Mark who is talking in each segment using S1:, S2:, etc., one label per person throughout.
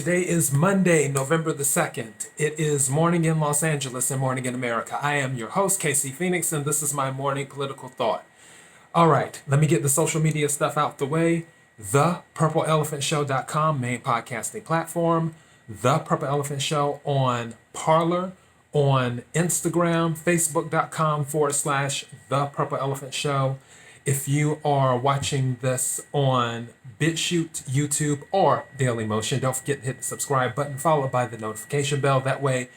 S1: Today is Monday, November the 2nd. It is morning in Los Angeles and morning in America. I am your host, Casey Phoenix, and this is my morning political thought. All right, let me get the social media stuff out the way. ThePurpleElephantShow.com, main podcasting platform. The Purple Elephant Show on Parler, on Instagram, Facebook.com/The Purple Elephant Show. If you are watching this on BitChute, YouTube, or Daily Motion, don't forget to hit the subscribe button followed by the notification bell. That way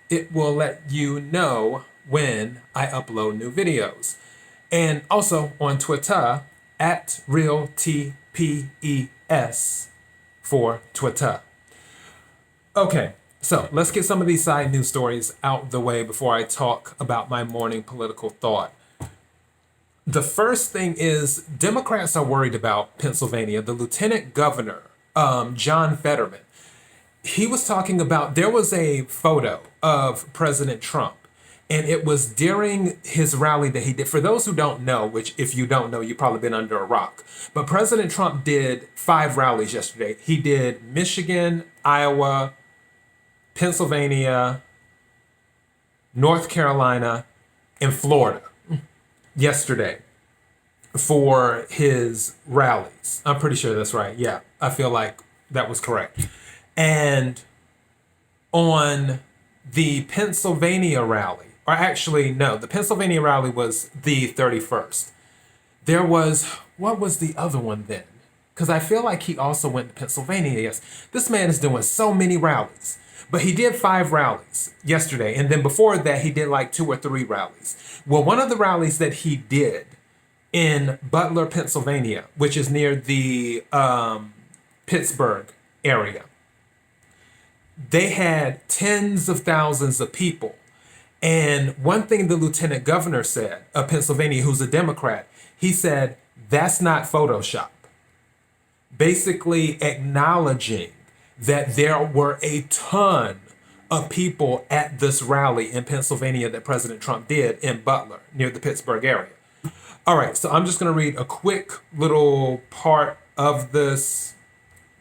S1: it will let you know when I upload new videos. And also on Twitter at RealTPES for Twitter. Okay, so let's get some of these side news stories out the way before I talk about my morning political thought. The first thing is Democrats are worried about Pennsylvania. The Lieutenant Governor, John Fetterman, he was talking about, there was a photo of President Trump, and it was during his rally that he did. For those who don't know, which if you don't know, you've probably been under a rock, but President Trump did 5 rallies yesterday. He did Michigan, Iowa, Pennsylvania, North Carolina, and Florida yesterday for his rallies. I'm pretty sure that's right. Yeah, I feel like that was correct. And on the Pennsylvania rally, or actually, no, the Pennsylvania rally was the 31st. There was, what was the other one then? Because I feel like he also went to Pennsylvania. Yes, this man is doing so many rallies. But he did 5 rallies yesterday. And then before that, he did like 2 or 3 rallies. Well, one of the rallies that he did in Butler, Pennsylvania, which is near the Pittsburgh area, they had tens of thousands of people. And one thing the Lieutenant Governor said of Pennsylvania, who's a Democrat, he said, that's not Photoshop. Basically acknowledging that there were a ton of people at this rally in Pennsylvania that President Trump did in Butler, near the Pittsburgh area. All right, so I'm just going to read a quick little part of this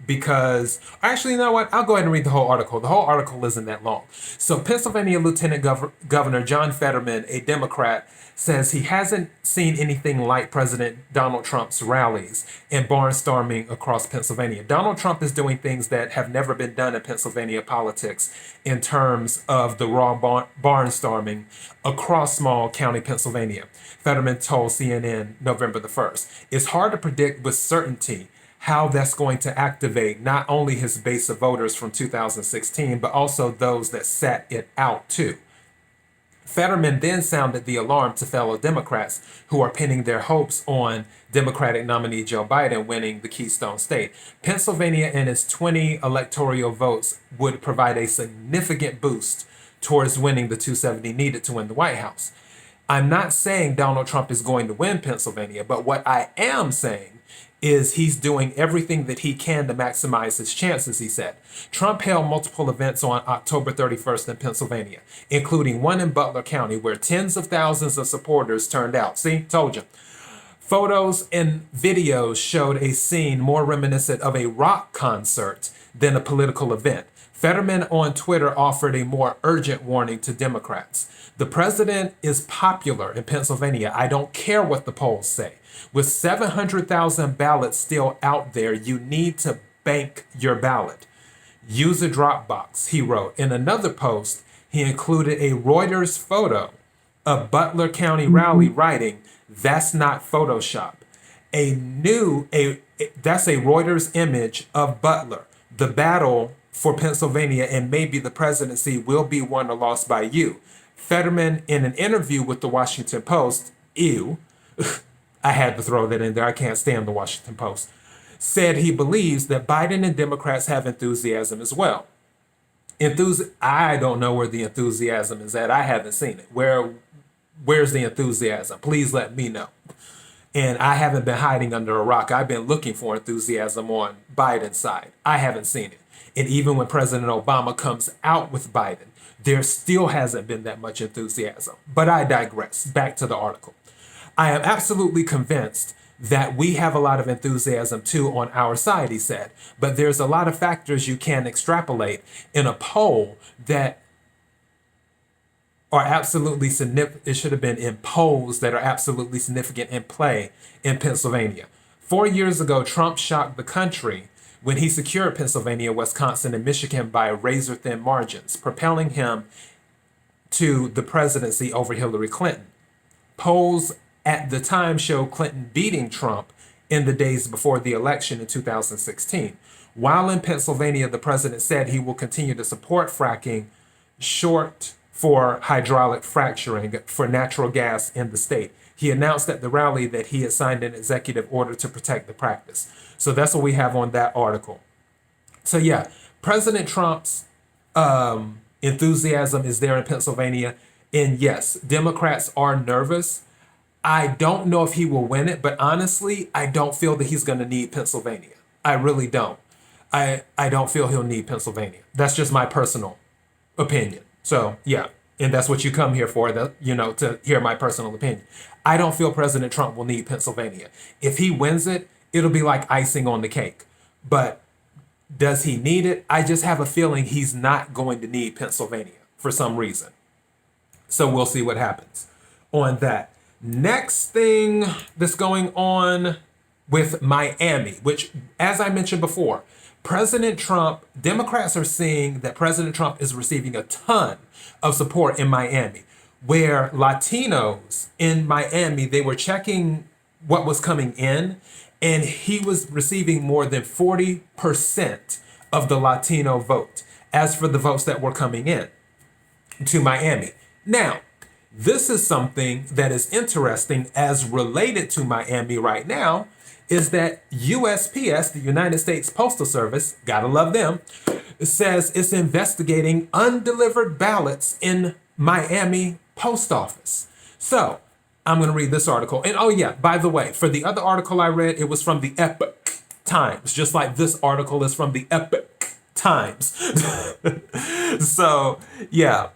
S1: because, actually, you know what? I'll go ahead and read the whole article. The whole article isn't that long. So Pennsylvania Lieutenant Governor John Fetterman, a Democrat, says he hasn't seen anything like President Donald Trump's rallies and barnstorming across Pennsylvania. Donald Trump is doing things that have never been done in Pennsylvania politics in terms of the raw barnstorming across small county Pennsylvania. Fetterman told CNN November the 1st. It's hard to predict with certainty how that's going to activate not only his base of voters from 2016, but also those that sat it out too. Fetterman then sounded the alarm to fellow Democrats who are pinning their hopes on Democratic nominee Joe Biden winning the Keystone State. Pennsylvania and its 20 electoral votes would provide a significant boost towards winning the 270 needed to win the White House. I'm not saying Donald Trump is going to win Pennsylvania, but what I am saying is he's doing everything that he can to maximize his chances, he said. Trump held multiple events on October 31st in Pennsylvania, including one in Butler County where tens of thousands of supporters turned out. See, told you. Photos and videos showed a scene more reminiscent of a rock concert than a political event. Fetterman on Twitter offered a more urgent warning to Democrats. The president is popular in Pennsylvania. I don't care what the polls say. With 700,000 ballots still out there, you need to bank your ballot. Use a Dropbox, he wrote. In another post, he included a Reuters photo of Butler County rally writing, "That's not Photoshop." That's a Reuters image of Butler. The battle for Pennsylvania and maybe the presidency will be won or lost by you. Fetterman, in an interview with the Washington Post, I had to throw that in there. I can't stand the Washington Post, said he believes that Biden and Democrats have enthusiasm as well. I don't know where the enthusiasm is at. I haven't seen it. Where's the enthusiasm? Please let me know. And I haven't been hiding under a rock. I've been looking for enthusiasm on Biden's side. I haven't seen it. And even when President Obama comes out with Biden, there still hasn't been that much enthusiasm. But I digress. Back to the article. I am absolutely convinced that we have a lot of enthusiasm too on our side, he said. But there's a lot of factors you can extrapolate in a poll that are absolutely significant. It should have been in polls that are absolutely significant in play in Pennsylvania. 4 years ago, Trump shocked the country when he secured Pennsylvania, Wisconsin, and Michigan by razor-thin margins, propelling him to the presidency over Hillary Clinton. Polls at the time showed Clinton beating Trump in the days before the election in 2016. While in Pennsylvania, the president said he will continue to support fracking, short for hydraulic fracturing for natural gas in the state. He announced at the rally that he had signed an executive order to protect the practice. So that's what we have on that article. So yeah, President Trump's enthusiasm is there in Pennsylvania. And yes, Democrats are nervous. I don't know if he will win it, but honestly, I don't feel that he's going to need Pennsylvania. I really don't. I don't feel he'll need Pennsylvania. That's just my personal opinion. So yeah, and that's what you come here for, to hear my personal opinion. I don't feel President Trump will need Pennsylvania. If he wins it, it'll be like icing on the cake. But does he need it? I just have a feeling he's not going to need Pennsylvania for some reason. So we'll see what happens on that. Next thing that's going on with Miami, which, as I mentioned before, President Trump, Democrats are seeing that President Trump is receiving a ton of support in Miami, where Latinos in Miami, they were checking what was coming in, and he was receiving more than 40% of the Latino vote as for the votes that were coming in to Miami. Now, this is something that is interesting as related to Miami right now, is that USPS, the United States Postal Service, gotta love them, says it's investigating undelivered ballots in Miami post office. So I'm going to read this article. And oh yeah, by the way, for the other article I read, it was from the Epoch Times, just like this article is from the Epoch Times. So yeah,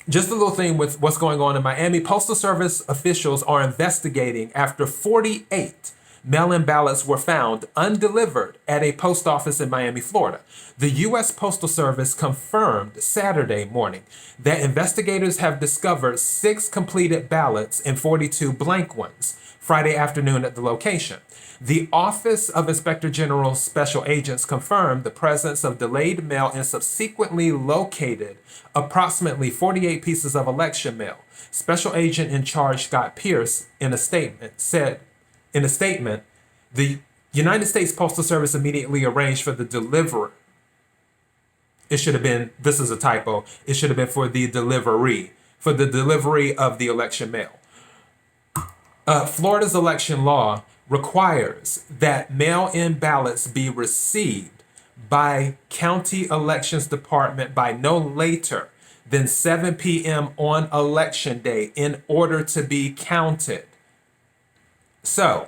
S1: just a little thing with what's going on in Miami. Postal Service officials are investigating after 48 mail-in ballots were found undelivered at a post office in Miami, Florida. The U.S. Postal Service confirmed Saturday morning that investigators have discovered 6 completed ballots and 42 blank ones Friday afternoon at the location. The Office of Inspector General's special agents confirmed the presence of delayed mail and subsequently located approximately 48 pieces of election mail. Special Agent in charge Scott Pierce, in a statement, said, the United States Postal Service immediately arranged for the deliverer. It should have been, this is a typo, it should have been for the delivery of the election mail. Florida's election law requires that mail-in ballots be received by county elections department by no later than 7 p.m. on election day in order to be counted. So,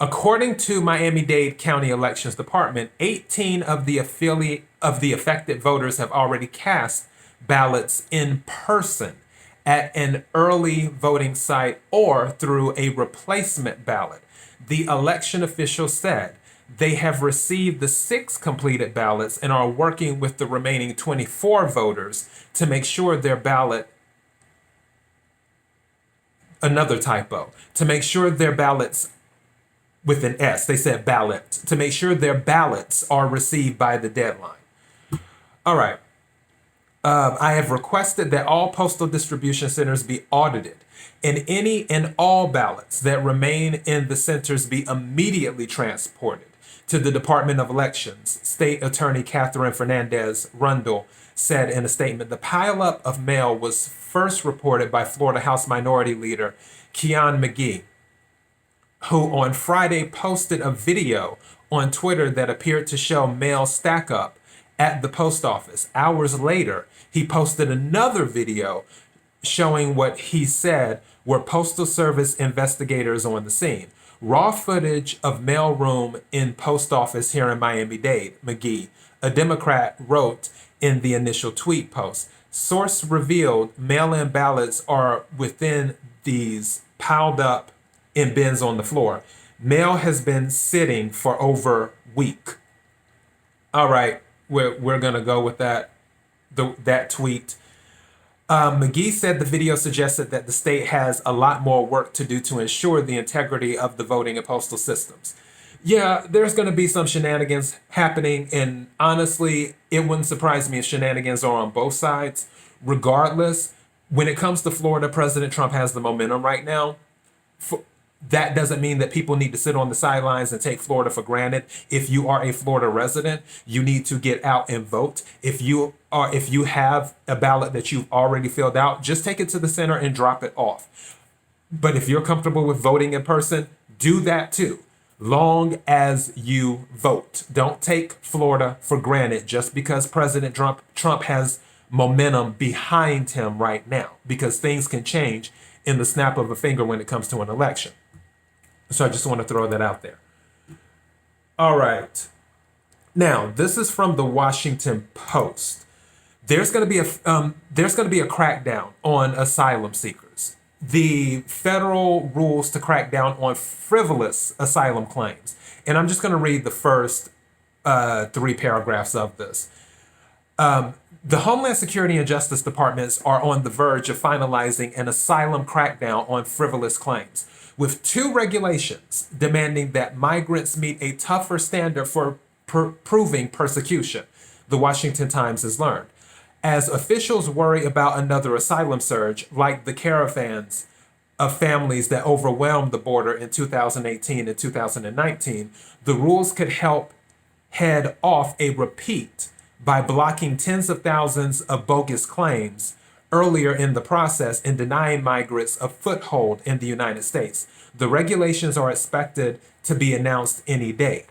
S1: according to Miami-Dade County Elections Department, 18 of the affected voters have already cast ballots in person at an early voting site or through a replacement ballot. The election official said they have received the 6 completed ballots and are working with the remaining 24 voters to make sure their ballot, another typo, to make sure their ballots with an S, they said ballot, to make sure their ballots are received by the deadline. All right. I have requested that all postal distribution centers be audited and any and all ballots that remain in the centers be immediately transported to the Department of Elections. State Attorney Catherine Fernandez Rundle said in a statement, the pileup of mail was first reported by Florida House Minority Leader Keon McGee, who on Friday posted a video on Twitter that appeared to show mail stack up at the post office. Hours later, he posted another video showing what he said were Postal Service investigators on the scene. Raw footage of mailroom in post office here in Miami-Dade, McGee, a Democrat, wrote in the initial tweet post. Source revealed mail-in ballots are within these piled up in bins on the floor. Mail has been sitting for over a week. All right, we're gonna go with that tweet. McGee said the video suggested that the state has a lot more work to do to ensure the integrity of the voting and postal systems. Yeah, there's going to be some shenanigans happening, and honestly, it wouldn't surprise me if shenanigans are on both sides. Regardless, when it comes to Florida, President Trump has the momentum right now. That doesn't mean that people need to sit on the sidelines and take Florida for granted. If you are a Florida resident, you need to get out and vote. If you have a ballot that you've already filled out, just take it to the center and drop it off. But if you're comfortable with voting in person, do that too. Long as you vote. Don't take Florida for granted just because President Trump has momentum behind him right now, because things can change in the snap of a finger when it comes to an election. So I just want to throw that out there. All right. Now, this is from the Washington Post. There's going to be a crackdown on asylum seekers. The federal rules to crack down on frivolous asylum claims. And I'm just going to read the first 3 paragraphs of this. The Homeland Security and Justice Departments are on the verge of finalizing an asylum crackdown on frivolous claims, with 2 regulations demanding that migrants meet a tougher standard for proving persecution, the Washington Times has learned. As officials worry about another asylum surge, like the caravans of families that overwhelmed the border in 2018 and 2019, the rules could help head off a repeat by blocking tens of thousands of bogus claims earlier in the process and denying migrants a foothold in the United States. The regulations are expected to be announced any day.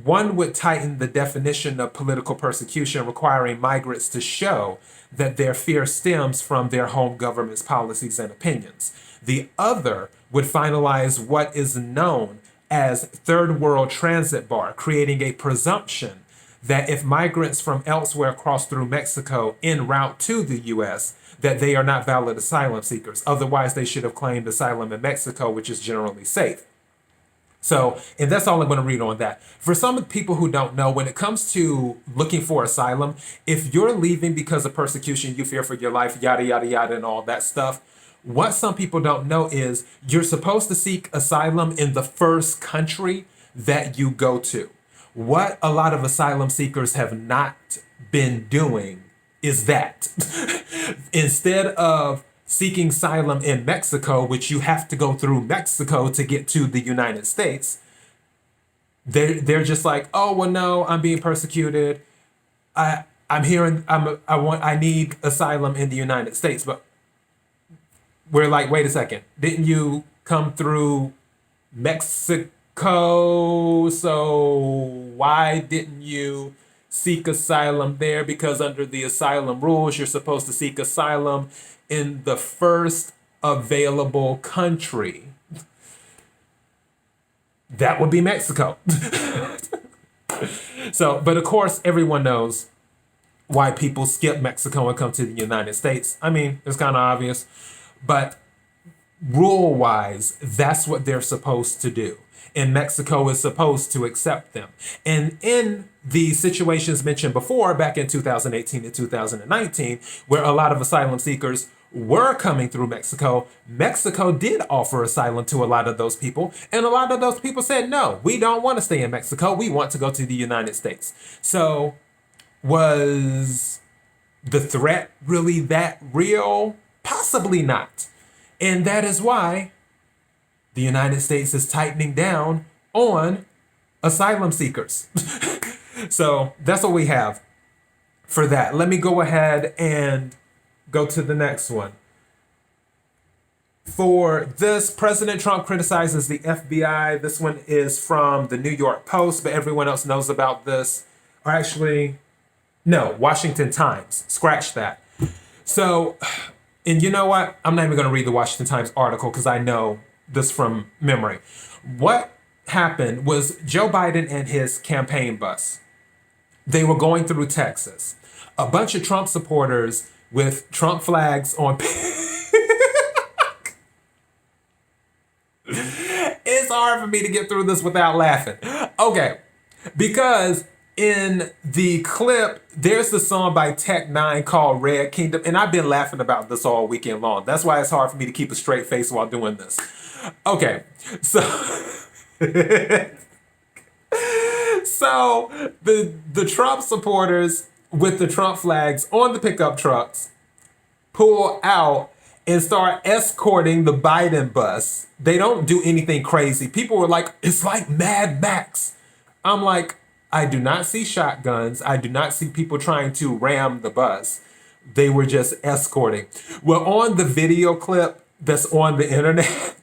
S1: One would tighten the definition of political persecution, requiring migrants to show that their fear stems from their home government's policies and opinions. The other would finalize what is known as third world transit bar, creating a presumption that if migrants from elsewhere cross through Mexico en route to the U.S., that they are not valid asylum seekers. Otherwise, they should have claimed asylum in Mexico, which is generally safe. So, and that's all I'm going to read on that. For some of the people who don't know, when it comes to looking for asylum, if you're leaving because of persecution, you fear for your life, yada, yada, yada, and all that stuff, what some people don't know is you're supposed to seek asylum in the first country that you go to. What a lot of asylum seekers have not been doing is that. Instead of seeking asylum in Mexico, which you have to go through Mexico to get to the United States, they're just like, oh well, no, I'm being persecuted. I need asylum in the United States, but we're like, wait a second, didn't you come through Mexico? So why didn't you seek asylum there? Because under the asylum rules, you're supposed to seek asylum in the first available country. That would be Mexico. So, but of course, everyone knows why people skip Mexico and come to the United States. I mean, it's kind of obvious, but rule-wise, that's what they're supposed to do. And Mexico is supposed to accept them. And in the situations mentioned before, back in 2018 and 2019, where a lot of asylum seekers were coming through Mexico, Mexico did offer asylum to a lot of those people. And a lot of those people said, no, we don't want to stay in Mexico. We want to go to the United States. So was the threat really that real? Possibly not. And that is why the United States is tightening down on asylum seekers. So that's what we have for that. Let me go ahead and go to the next one. For this, President Trump criticizes the FBI. This one is from the New York Post, but everyone else knows about this. Or actually, no, Washington Times. Scratch that. So, and you know what? I'm not even going to read the Washington Times article because I know this from memory. What happened was Joe Biden and his campaign bus, they were going through Texas. A bunch of Trump supporters with Trump flags on It's hard for me to get through this without laughing. Okay, because in the clip, there's the song by Tech Nine called Red Kingdom, and I've been laughing about this all weekend long. That's why it's hard for me to keep a straight face while doing this. Okay, so so the Trump supporters with the Trump flags on the pickup trucks pull out and start escorting the Biden bus. They don't do anything crazy. People were like, it's like Mad Max. I'm like, I do not see shotguns. I do not see people trying to ram the bus. They were just escorting. Well, on the video clip that's on the internet,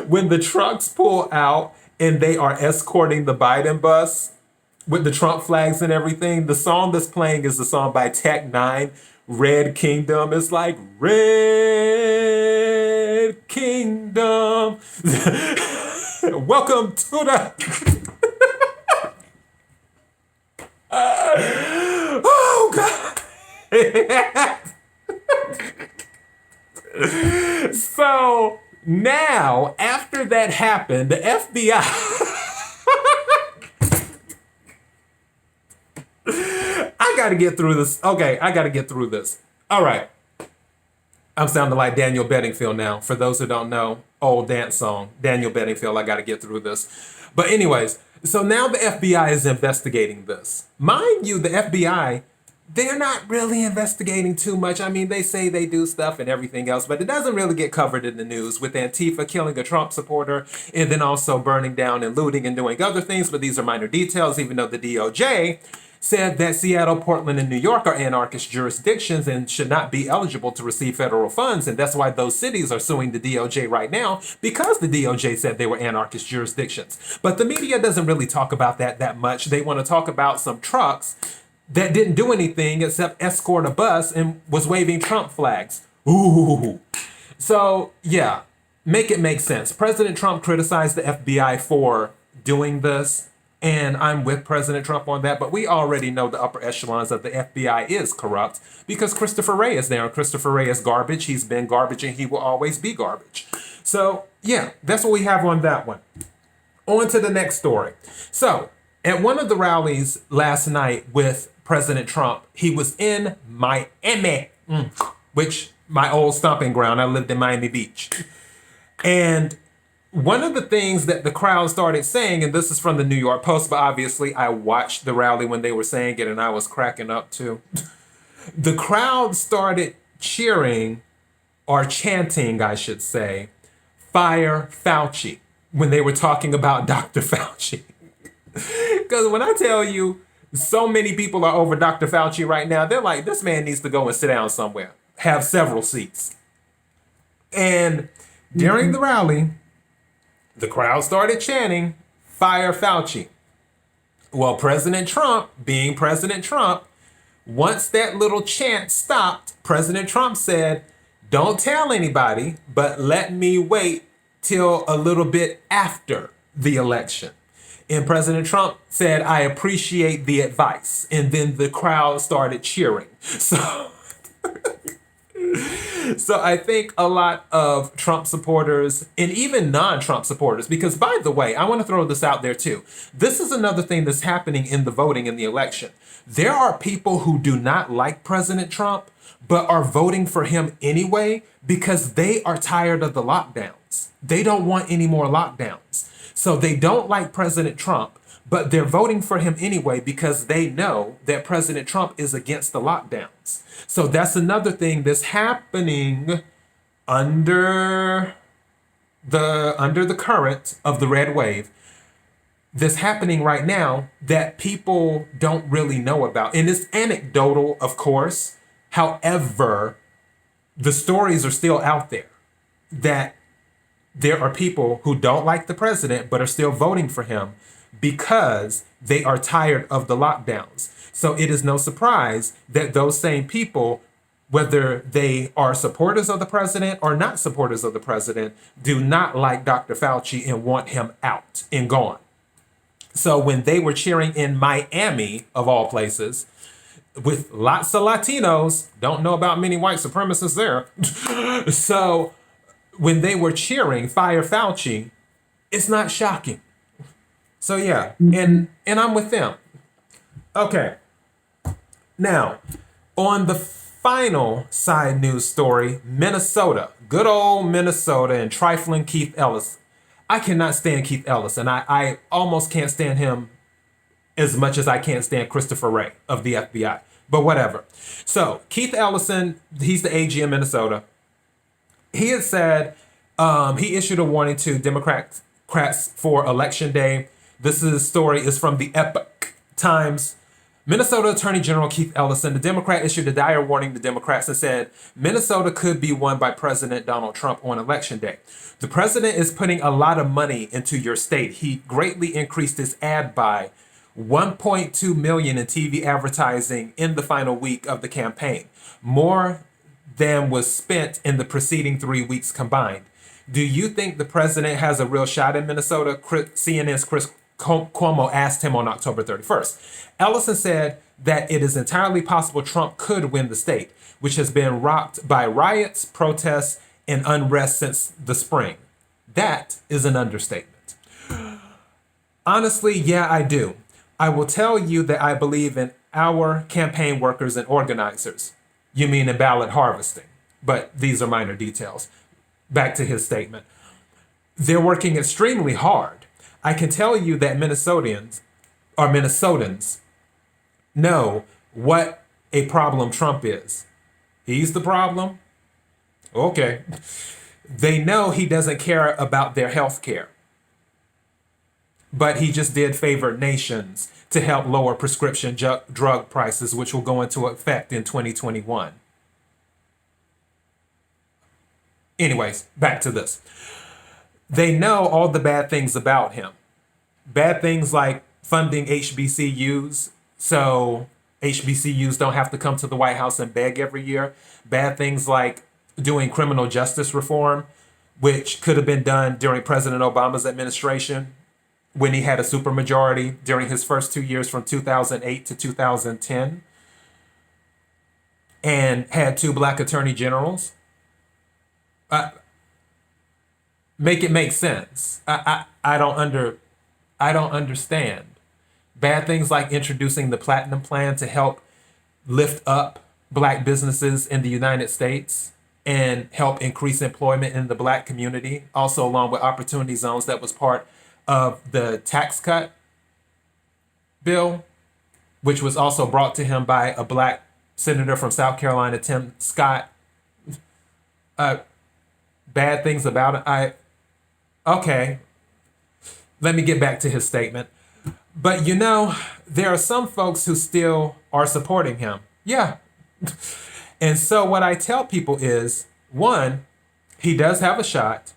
S1: when the trucks pull out and they are escorting the Biden bus with the Trump flags and everything, the song that's playing is the song by Tech Nine, Red Kingdom. It's like Red Kingdom. Welcome to the. Oh God. So now, after that happened, the FBI. I gotta get through this. Okay, I gotta get through this. All right. I'm sounding like Daniel Bedingfield now. For those who don't know, old dance song, Daniel Bedingfield, I gotta get through this. But anyways, so now the FBI is investigating this. Mind you, the FBI, they're not really investigating too much. I mean, they say they do stuff and everything else, but it doesn't really get covered in the news, with Antifa killing a Trump supporter and then also burning down and looting and doing other things. But these are minor details, even though the DOJ said that Seattle, Portland, and New York are anarchist jurisdictions and should not be eligible to receive federal funds. And that's why those cities are suing the DOJ right now, because the DOJ said they were anarchist jurisdictions. But the media doesn't really talk about that much. They want to talk about some trucks that didn't do anything except escort a bus and was waving Trump flags. Ooh. So, yeah, make it make sense. President Trump criticized the FBI for doing this, and I'm with President Trump on that, but we already know the upper echelons of the FBI is corrupt because Christopher Wray is there, and Christopher Wray is garbage. He's been garbage, and he will always be garbage. So, yeah, that's what we have on that one. On to the next story. So, at one of the rallies last night with President Trump, he was in Miami, which my old stomping ground. I lived in Miami Beach. And one of the things that the crowd started saying, and this is from the New York Post, but obviously I watched the rally when they were saying it and I was cracking up too. The crowd started cheering, or chanting, I should say, "Fire Fauci," when they were talking about Dr. Fauci. Because when I tell you, so many people are over Dr. Fauci right now, they're like, this man needs to go and sit down somewhere, have several seats. And during the rally, the crowd started chanting, "Fire Fauci." Well, President Trump, being President Trump, once that little chant stopped, President Trump said, "Don't tell anybody, but let me wait till a little bit after the election." And President Trump said, "I appreciate the advice." And then the crowd started cheering. So I think a lot of Trump supporters and even non-Trump supporters, because by the way, I want to throw this out there too. This is another thing that's happening in the voting in the election. There are people who do not like President Trump, but are voting for him anyway because they are tired of the lockdowns. They don't want any more lockdowns. So they don't like President Trump, but they're voting for him anyway because they know that President Trump is against the lockdowns. So that's another thing that's happening under the current of the red wave that's happening right now that people don't really know about. And it's anecdotal, of course. However, the stories are still out there that there are people who don't like the president but are still voting for him because they are tired of the lockdowns. So it is no surprise that those same people, whether they are supporters of the president or not supporters of the president, do not like Dr. Fauci and want him out and gone. So when they were cheering in Miami, of all places, with lots of Latinos, don't know about many white supremacists there. So when they were cheering Fire Fauci, it's not shocking. So yeah, and I'm with them. Okay. Now, on the final side news story, Minnesota, good old Minnesota, and trifling Keith Ellison. I cannot stand Keith Ellison. I almost can't stand him as much as I can't stand Christopher Wray of the FBI. But whatever. So Keith Ellison, he's the AG in Minnesota. He had said he issued a warning to Democrats for Election Day. Story is from the Epoch Times. Minnesota Attorney General Keith Ellison, the Democrat, issued a dire warning to Democrats and said Minnesota could be won by President Donald Trump on Election Day. The president is putting a lot of money into your state. He greatly increased his ad buy, 1.2 million in TV advertising in the final week of the campaign, more than was spent in the preceding 3 weeks combined. Do you think the president has a real shot in Minnesota? CNN's Chris Cuomo asked him on October 31st. Ellison said that it is entirely possible Trump could win the state, which has been rocked by riots, protests, and unrest since the spring. That is an understatement. Honestly, yeah, I do. I will tell you that I believe in our campaign workers and organizers. You mean in ballot harvesting, but these are minor details. Back to his statement. They're working extremely hard. I can tell you that Minnesotans know what a problem Trump is. He's the problem? Okay. They know he doesn't care about their health care. But he just did favor nations to help lower prescription drug prices, which will go into effect in 2021. Anyways, back to this. They know all the bad things about him. Bad things like funding HBCUs, so HBCUs don't have to come to the White House and beg every year. Bad things like doing criminal justice reform, which could have been done during President Obama's administration when he had a supermajority during his first 2 years from 2008 to 2010 and had 2 black attorney generals. Make it make sense. I don't understand. Bad things like introducing the Platinum Plan to help lift up black businesses in the United States and help increase employment in the black community. Also, along with opportunity zones, that was part of the tax cut bill, which was also brought to him by a black senator from South Carolina, Tim Scott. Bad things about it. Okay, let me get back to his statement. But you know, there are some folks who still are supporting him. Yeah. And so what I tell people is, one, he does have a shot.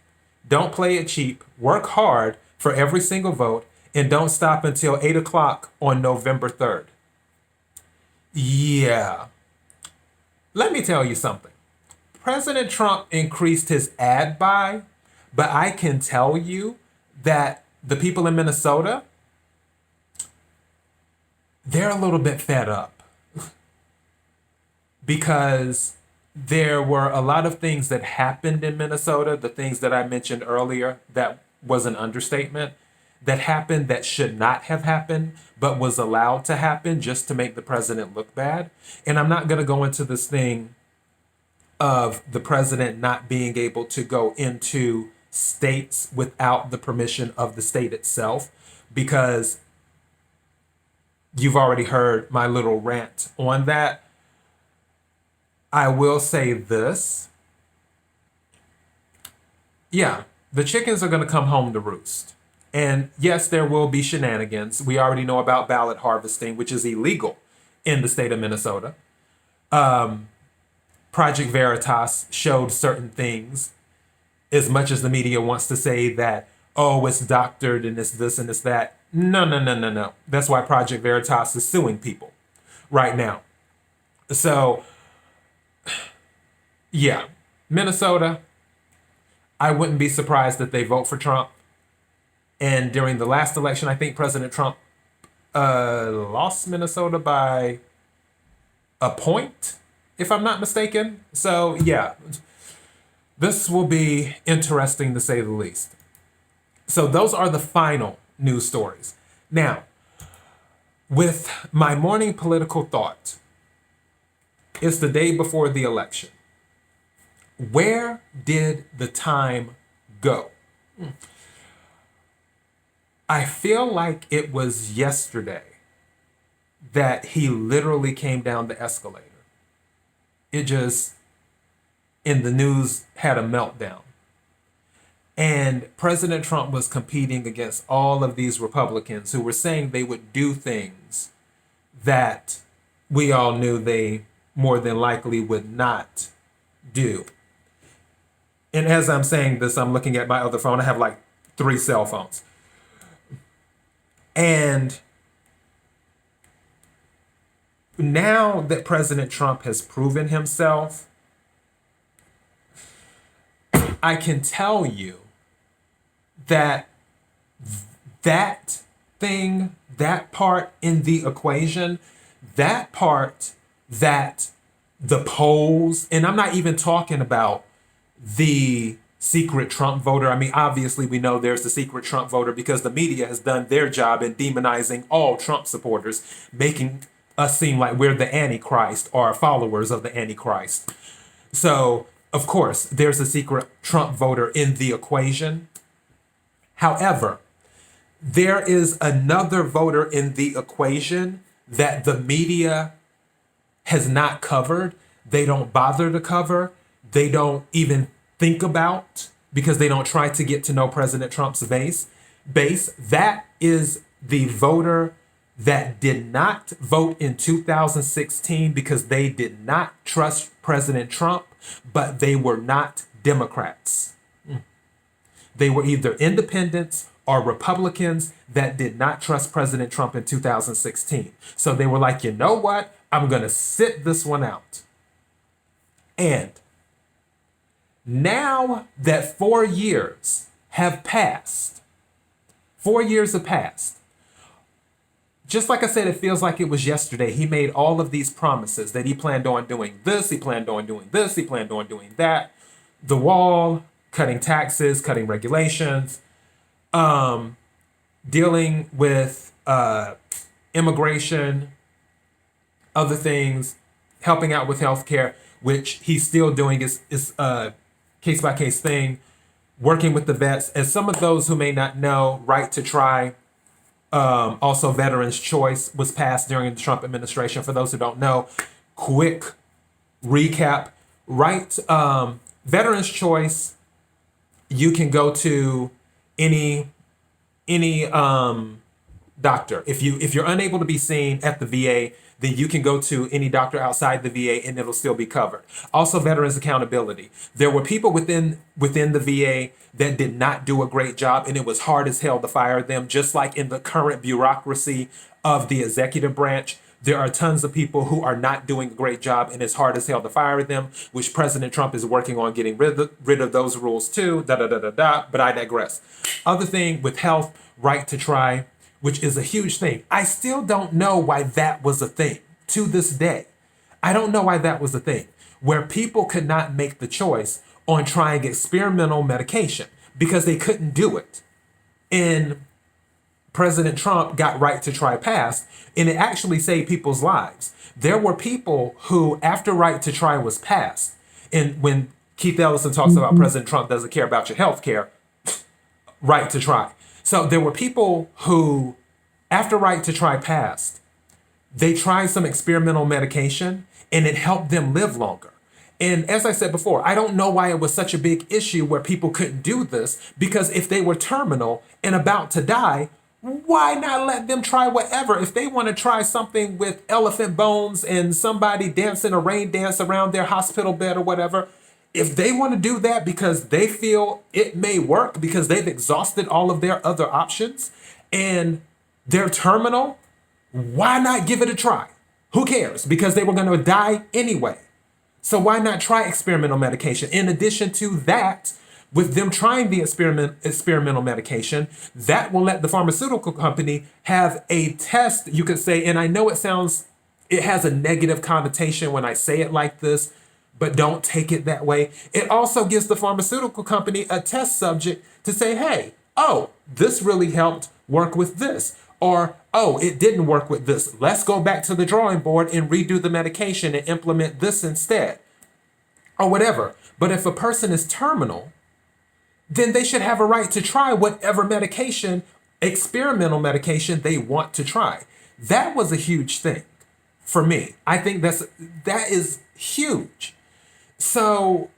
S1: Don't play it cheap. Work hard for every single vote. And don't stop until 8 o'clock on November 3rd. Yeah. Let me tell you something. President Trump increased his ad buy, but I can tell you that the people in Minnesota, they're a little bit fed up because there were a lot of things that happened in Minnesota, the things that I mentioned earlier, that was an understatement, that happened that should not have happened, but was allowed to happen just to make the president look bad. And I'm not going to go into this thing of the president not being able to go into states without the permission of the state itself, because you've already heard my little rant on that. I will say this. Yeah, the chickens are going to come home to roost. And yes, there will be shenanigans. We already know about ballot harvesting, which is illegal in the state of Minnesota. Project Veritas showed certain things, as much as the media wants to say that, oh, it's doctored and it's this and it's that. No. That's why Project Veritas is suing people right now. So, yeah, Minnesota, I wouldn't be surprised if they vote for Trump. And during the last election, I think President Trump lost Minnesota by a point, if I'm not mistaken. So, yeah, This will be interesting to say the least. So those are the final news stories. Now, with my morning political thought, it's the day before the election. Where did the time go? I feel like it was yesterday that he literally came down the escalator. It just, in the news, had a meltdown. And President Trump was competing against all of these Republicans who were saying they would do things that we all knew they more than likely would not do. And as I'm saying this, I'm looking at my other phone. I have like 3 cell phones. And now that President Trump has proven himself, I can tell you that that thing, that part in the equation, that part that the polls, and I'm not even talking about the secret Trump voter. I mean, obviously we know there's the secret Trump voter because the media has done their job in demonizing all Trump supporters, making us seem like we're the Antichrist or followers of the Antichrist. So, of course, there's a secret Trump voter in the equation. However, there is another voter in the equation that the media has not covered. They don't bother to cover. They don't even think about because they don't try to get to know President Trump's base. That is the voter that did not vote in 2016 because they did not trust President Trump, but they were not Democrats. They were either independents or Republicans that did not trust President Trump in 2016. So they were like, you know what? I'm going to sit this one out. And now that 4 years have passed, 4 years have passed. Just like I said, it feels like it was yesterday. He made all of these promises that he planned on doing this, he planned on doing this, he planned on doing that. The wall, cutting taxes, cutting regulations, dealing with immigration, other things, helping out with healthcare, which he's still doing is a case-by-case thing, working with the vets. As some of those who may not know, right to try, also Veterans Choice was passed during the Trump administration. For those who don't know, quick recap, right? Veterans Choice, you can go to any doctor. If you're unable to be seen at the VA, then you can go to any doctor outside the VA and it'll still be covered. Also, veterans accountability. There were people within the VA that did not do a great job, and it was hard as hell to fire them. Just like in the current bureaucracy of the executive branch, there are tons of people who are not doing a great job, and it's hard as hell to fire them, which President Trump is working on getting rid of those rules too, but I digress. Other thing with health, right to try, which is a huge thing. I still don't know why that was a thing to this day. I don't know why that was a thing, where people could not make the choice on trying experimental medication because they couldn't do it. And President Trump got right to try passed, and it actually saved people's lives. There were people who, after right to try was passed, and when Keith Ellison talks about President Trump doesn't care about your health care, right to try. So there were people who, after right to try passed, they tried some experimental medication and it helped them live longer. And as I said before, I don't know why it was such a big issue where people couldn't do this, because if they were terminal and about to die, why not let them try whatever? If they want to try something with elephant bones and somebody dancing a rain dance around their hospital bed or whatever, if they want to do that because they feel it may work because they've exhausted all of their other options and they're terminal, why not give it a try? Who cares? Because they were going to die anyway. So why not try experimental medication? In addition to that, with them trying the experimental medication, that will let the pharmaceutical company have a test, you could say, and I know it has a negative connotation when I say it like this, but don't take it that way. It also gives the pharmaceutical company a test subject to say, hey, oh, this really helped work with this. Or, oh, it didn't work with this. Let's go back to the drawing board and redo the medication and implement this instead. Or whatever. But if a person is terminal, then they should have a right to try whatever medication, experimental medication they want to try. That was a huge thing for me. I think that is huge. So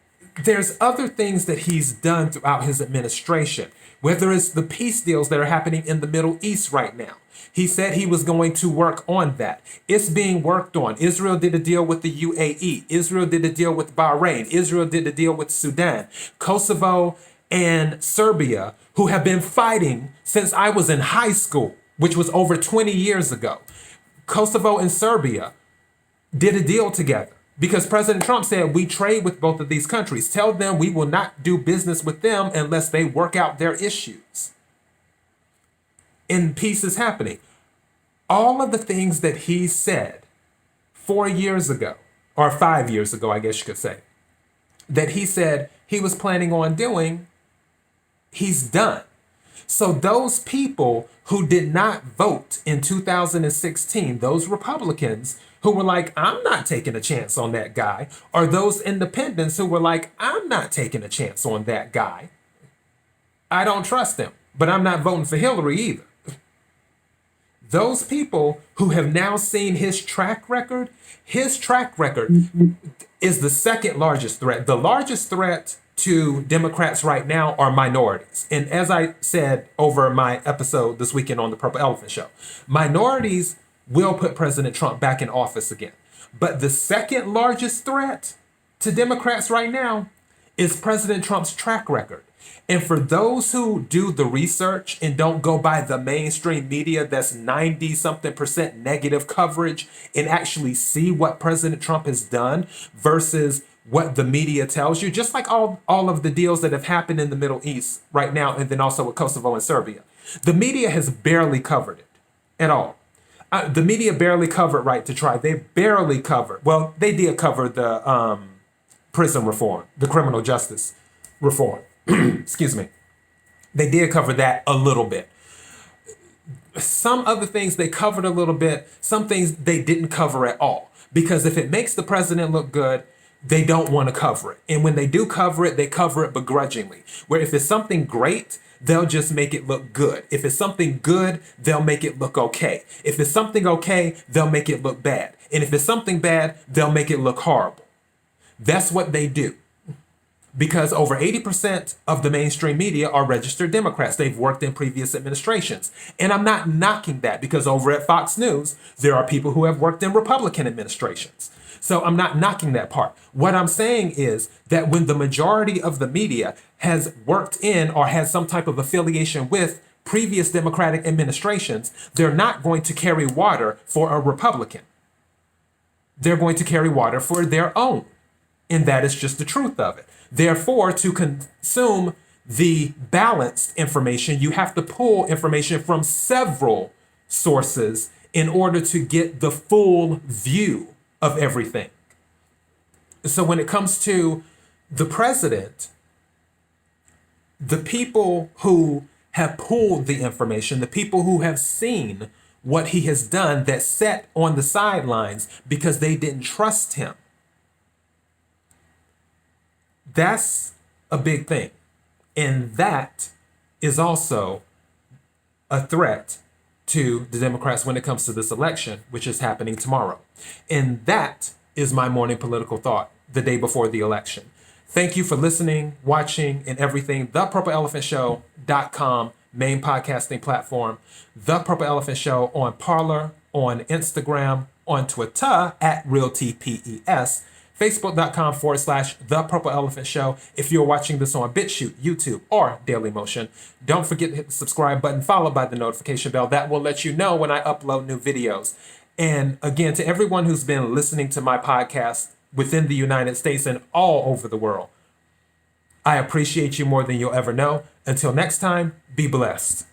S1: there's other things that he's done throughout his administration, whether it's the peace deals that are happening in the Middle East right now. He said he was going to work on that. It's being worked on. Israel did a deal with the UAE. Israel did a deal with Bahrain. Israel did a deal with Sudan. Kosovo and Serbia, who have been fighting since I was in high school, which was over 20 years ago. Kosovo and Serbia did a deal together because President Trump said, we trade with both of these countries. Tell them we will not do business with them unless they work out their issues. And peace is happening. All of the things that he said 4 years ago, or 5 years ago, I guess you could say, that he said he was planning on doing, he's done. So those people who did not vote in 2016, those Republicans who were like, I'm not taking a chance on that guy, or those independents who were like, I'm not taking a chance on that guy. I don't trust him, but I'm not voting for Hillary either. Those people who have now seen his track record is the second largest threat. The largest threat to Democrats right now are minorities. And as I said over my episode this weekend on the Purple Elephant Show, minorities will put President Trump back in office again. But the second largest threat to Democrats right now is President Trump's track record. And for those who do the research and don't go by the mainstream media that's 90-something% negative coverage and actually see what President Trump has done versus what the media tells you, just like all of the deals that have happened in the Middle East right now, and then also with Kosovo and Serbia. The media has barely covered it at all. The media barely covered right to try. They barely covered. Well, they did cover the prison reform, the criminal justice reform. Excuse me. They did cover that a little bit. Some other things they covered a little bit. Some things they didn't cover at all. Because if it makes the president look good, they don't want to cover it. And when they do cover it, they cover it begrudgingly. Where if it's something great, they'll just make it look good. If it's something good, they'll make it look okay. If it's something okay, they'll make it look bad. And if it's something bad, they'll make it look horrible. That's what they do. Because over 80% of the mainstream media are registered Democrats. They've worked in previous administrations. And I'm not knocking that because over at Fox News, there are people who have worked in Republican administrations. So I'm not knocking that part. What I'm saying is that when the majority of the media has worked in or has some type of affiliation with previous Democratic administrations, they're not going to carry water for a Republican. They're going to carry water for their own. And that is just the truth of it. Therefore, to consume the balanced information, you have to pull information from several sources in order to get the full view of everything. So when it comes to the president, the people who have pulled the information, the people who have seen what he has done that sat on the sidelines because they didn't trust him, that's a big thing. And that is also a threat to the Democrats when it comes to this election, which is happening tomorrow. And that is my morning political thought the day before the election. Thank you for listening, watching, and everything. ThePurpleElephantShow.com, main podcasting platform. The Purple Elephant Show on Parler, on Instagram, on Twitter @RealTPES. Facebook.com/The Purple Elephant Show. If you're watching this on BitChute, YouTube, or Dailymotion, don't forget to hit the subscribe button followed by the notification bell. That will let you know when I upload new videos. And again, to everyone who's been listening to my podcast within the United States and all over the world, I appreciate you more than you'll ever know. Until next time, be blessed.